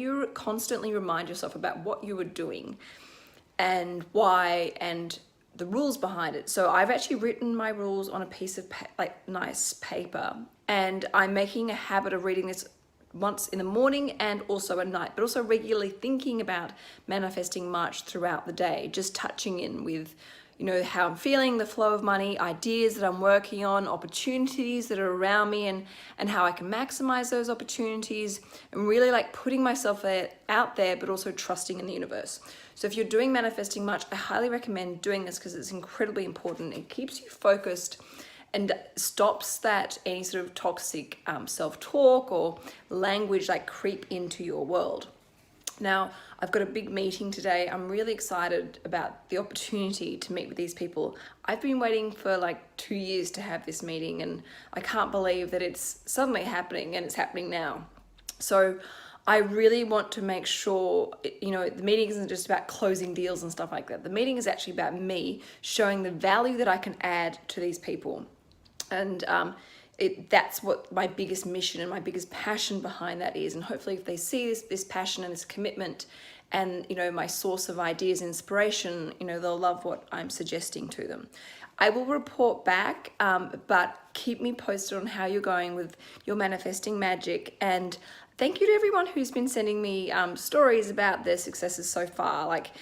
you constantly remind yourself about what you were doing and why and the rules behind it. So I've actually written my rules on a piece of nice paper, and I'm making a habit of reading this once in the morning and also at night, but also regularly thinking about manifesting much throughout the day, just touching in with, you know, how I'm feeling, the flow of money, ideas that I'm working on, opportunities that are around me, and how I can maximize those opportunities, and really like putting myself out there, but also trusting in the universe. So if you're doing manifesting much, I highly recommend doing this because it's incredibly important. It keeps you focused and stops that any sort of toxic self-talk or language like creep into your world. Now, I've got a big meeting today. I'm really excited about the opportunity to meet with these people. I've been waiting for like 2 years to have this meeting, and I can't believe that it's suddenly happening, and it's happening now. So I really want to make sure, you know, the meeting isn't just about closing deals and stuff like that. The meeting is actually about me showing the value that I can add to these people. And that's what my biggest mission and my biggest passion behind that is. And hopefully if they see this passion and this commitment and, you know, my source of ideas and inspiration, you know, they'll love what I'm suggesting to them. I will report back, but keep me posted on how you're going with your manifesting magic. And thank you to everyone who's been sending me stories about their successes so far. Like,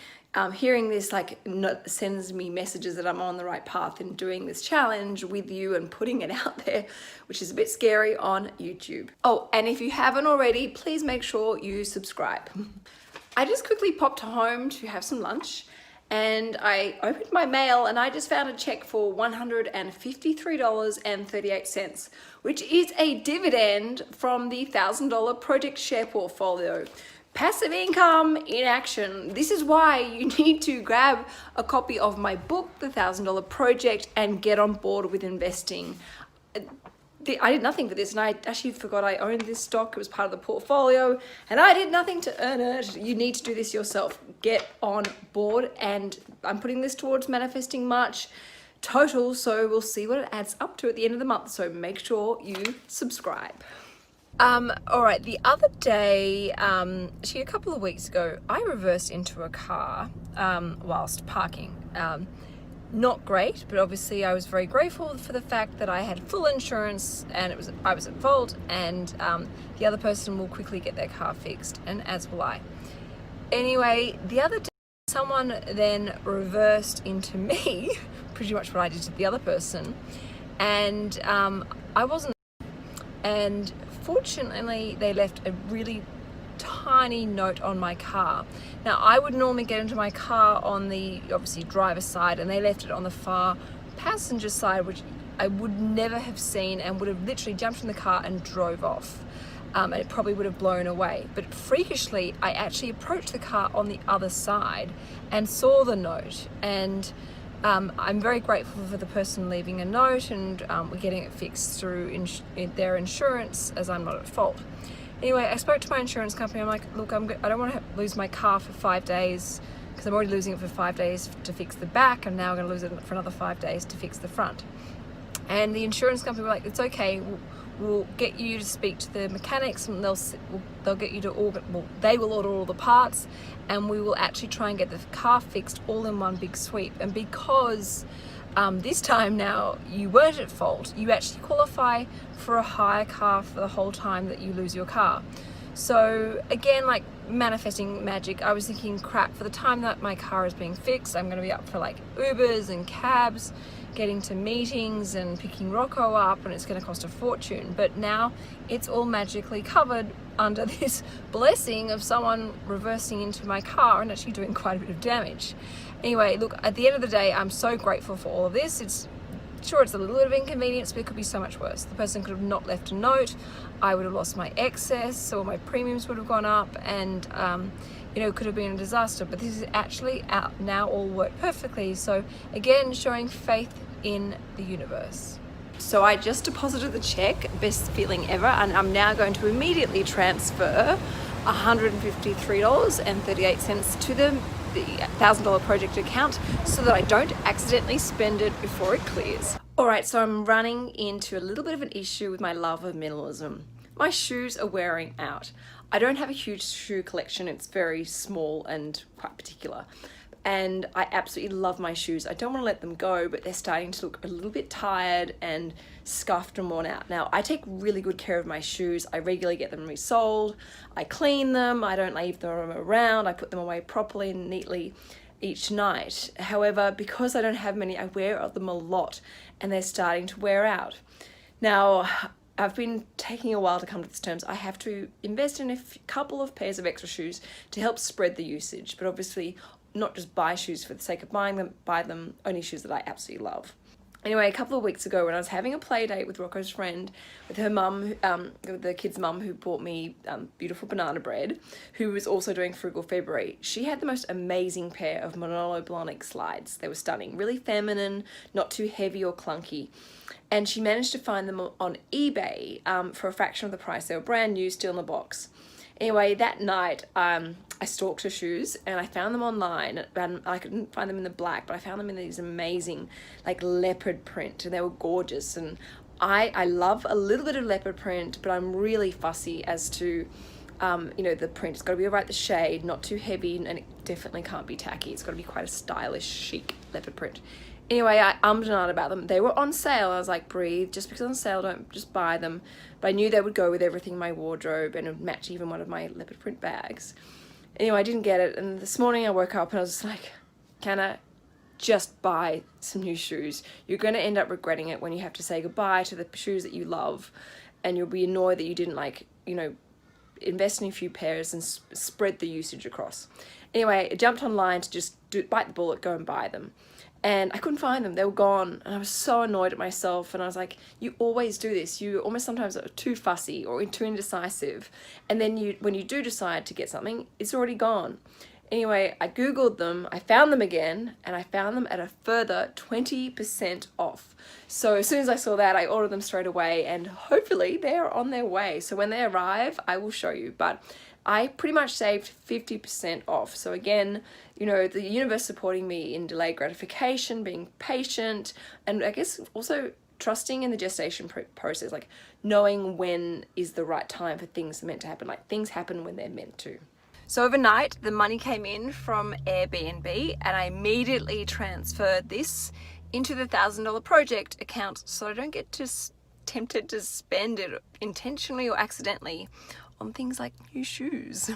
hearing this sends me messages that I'm on the right path in doing this challenge with you and putting it out there, which is a bit scary on YouTube. Oh, and if you haven't already, please make sure you subscribe. I just quickly popped home to have some lunch, and I opened my mail and I just found a check for $153.38, which is a dividend from the $1,000 project share portfolio. Passive income in action. This is why you need to grab a copy of my book, The $1,000 Project, and get on board with investing. I did nothing for this, and I actually forgot I owned this stock. It was part of the portfolio, and I did nothing to earn it. You need to do this yourself. Get on board, and I'm putting this towards manifesting much total, so we'll see what it adds up to at the end of the month. So make sure you subscribe. All right, the other day, actually a couple of weeks ago, I reversed into a car whilst parking. Not great, but obviously I was very grateful for the fact that I had full insurance and I was at fault, and the other person will quickly get their car fixed, and as will I. Anyway, the other day, someone then reversed into me, pretty much what I did to the other person, and I wasn't. And fortunately, they left a really tiny note on my car. Now, I would normally get into my car on the, obviously, driver's side, and they left it on the far passenger side, which I would never have seen, and would have literally jumped in the car and drove off. And it probably would have blown away. But freakishly, I actually approached the car on the other side and saw the note. And I'm very grateful for the person leaving a note, and we're getting it fixed through their insurance, as I'm not at fault. Anyway, I spoke to my insurance company. I'm like, look, I don't want to lose my car for 5 days, because I'm already losing it for 5 days to fix the back, and now I'm going to lose it for another 5 days to fix the front. And the insurance company were like, it's okay, we'll get you to speak to the mechanics, and they'll get you to order, well, they will order all the parts, and we will actually try and get the car fixed all in one big sweep. And because this time now you weren't at fault, you actually qualify for a hire car for the whole time that you lose your car. So again, like manifesting magic, I was thinking, crap, for the time that my car is being fixed, I'm going to be up for like Ubers and cabs, getting to meetings and picking Rocco up, and it's going to cost a fortune. But now it's all magically covered under this blessing of someone reversing into my car and actually doing quite a bit of damage. Anyway, look, at the end of the day, I'm so grateful for all of this. It's a little bit of inconvenience, but it could be so much worse. The person could have not left a note. I would have lost my excess, so my premiums would have gone up, and you know, it could have been a disaster. But this is actually out now, all worked perfectly. So again, showing faith in the universe. So I just deposited the check, best feeling ever, and I'm now going to immediately transfer $153.38 to the $1,000 project account, so that I don't accidentally spend it before it clears. Alright, so I'm running into a little bit of an issue with my love of minimalism. My shoes are wearing out. I don't have a huge shoe collection. It's very small and quite particular. And I absolutely love my shoes. I don't want to let them go, but they're starting to look a little bit tired and scuffed and worn out. Now, I take really good care of my shoes. I regularly get them resoled. I clean them. I don't leave them around. I put them away properly and neatly each night. However, because I don't have many, I wear them a lot and they're starting to wear out. Now, I've been taking a while to come to this terms. I have to invest in a couple of pairs of extra shoes to help spread the usage, but obviously not just buy shoes for the sake of buying them, buy them only shoes that I absolutely love. Anyway, a couple of weeks ago when I was having a play date with Rocco's friend, with her mum, the kid's mum who bought me beautiful banana bread, who was also doing Frugal February, she had the most amazing pair of Manolo Blahnik slides. They were stunning, really feminine, not too heavy or clunky. And she managed to find them on eBay for a fraction of the price. They were brand new, still in the box. Anyway, that night, I stalked her shoes and I found them online, and I couldn't find them in the black, but I found them in these amazing like leopard print, and they were gorgeous. And I love a little bit of leopard print, but I'm really fussy as to, you know, the print. It's got to be right the shade, not too heavy, and it definitely can't be tacky. It's got to be quite a stylish, chic leopard print. Anyway, I ummed and ahed about them. They were on sale. I was like, breathe, just because on sale, don't just buy them. But I knew they would go with everything in my wardrobe and it would match even one of my leopard print bags. Anyway, I didn't get it. And this morning I woke up and I was just like, can I just buy some new shoes? You're going to end up regretting it when you have to say goodbye to the shoes that you love. And you'll be annoyed that you didn't, like, you know, invest in a few pairs and spread the usage across. Anyway, I jumped online to just bite the bullet, go and buy them. And I couldn't find them. They were gone. And I was so annoyed at myself. And I was like, you always do this. You almost sometimes are too fussy or too indecisive. And then when you do decide to get something, it's already gone. Anyway, I Googled them. I found them again. And I found them at a further 20% off. So as soon as I saw that, I ordered them straight away. And hopefully they're on their way. So when they arrive, I will show you. But I pretty much saved 50% off. So again, you know, the universe supporting me in delayed gratification, being patient, and I guess also trusting in the gestation process, like knowing when is the right time for things meant to happen. Like things happen when they're meant to. So overnight, the money came in from Airbnb and I immediately transferred this into the $1,000 project account so I don't get just tempted to spend it intentionally or accidentally on things like new shoes.